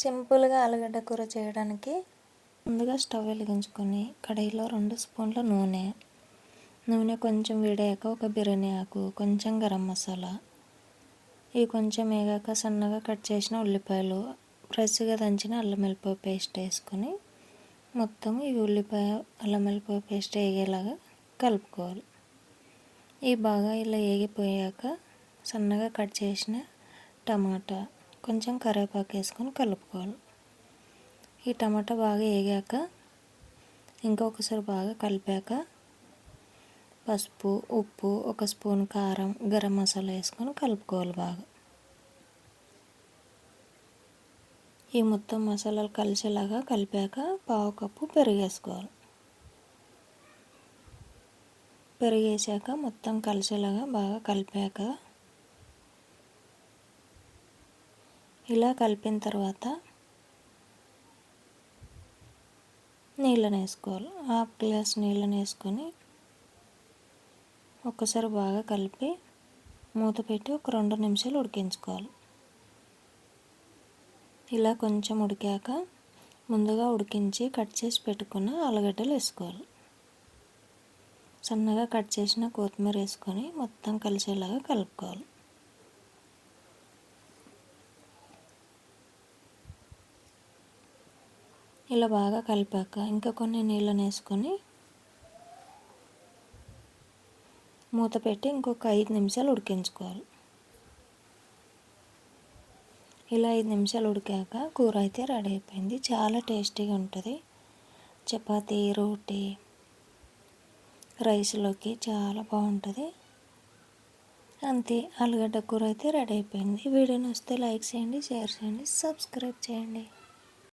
సింపుల్గా ఆలుగడ్డ కూర చేయడానికి ముందుగా స్టవ్ వెలిగించుకొని కడాయిలో 2 స్పూన్ల నూనె కొంచెం వేడయ్యాక ఒక బిర్యానీ ఆకు, కొంచెం గరం మసాలా, ఇవి కొంచెం వేగాక సన్నగా కట్ చేసిన ఉల్లిపాయలు, ఫ్రెష్గా దంచిన అల్లం వెల్లిపాయ పేస్ట్ వేసుకొని మొత్తం ఈ ఉల్లిపాయ అల్లం వెల్లిపాయ పేస్ట్ వేగేలాగా కలుపుకోవాలి. ఇవి బాగా ఇలా వేగిపోయాక సన్నగా కట్ చేసిన టమాటా, కొంచెం కరివేపాకు వేసుకొని కలుపుకోవాలి. ఈ టమాటా బాగా వేగాక ఇంకొకసారి బాగా కలిపాక పసుపు, ఉప్పు, 1 స్పూన్ కారం, గరం మసాలా వేసుకొని కలుపుకోవాలి బాగా. ఈ మొత్తం మసాలాలు కలిసేలాగా కలిపాక 1/2 కప్పు పెరుగు వేసుకోవాలి. పెరుగు వేసాక మొత్తం కలిసేలాగా బాగా కలిపాక ఇలా కలిపిన తర్వాత నీళ్ళని వేసుకోవాలి. 1/2 గ్లాస్ నీళ్ళని వేసుకొని ఒక్కసారి బాగా కలిపి మూత పెట్టి ఒక 2 నిమిషాలు ఉడికించుకోవాలి. ఇలా కొంచెం ఉడికాక ముందుగా ఉడికించి కట్ చేసి పెట్టుకున్న ఆలుగడ్డలు వేసుకోవాలి. సన్నగా కట్ చేసిన కొత్తిమీర వేసుకొని మొత్తం కలిసేలాగా కలుపుకోవాలి. ఇలా బాగా కలిపాక ఇంకా కొన్ని నీళ్ళని వేసుకొని మూత పెట్టి ఇంకొక 5 నిమిషాలు ఉడికించుకోవాలి. ఇలా 5 నిమిషాలు ఉడికాక కూర అయితే రెడీ అయిపోయింది. చాలా టేస్టీగా ఉంటుంది. చపాతీ, రోటీ, రైస్లోకి చాలా బాగుంటుంది. అంతే, ఆలుగడ్డ కూర అయితే రెడీ అయిపోయింది. వీడియో నచ్చితే లైక్ చేయండి, షేర్ చేయండి, సబ్స్క్రైబ్ చేయండి.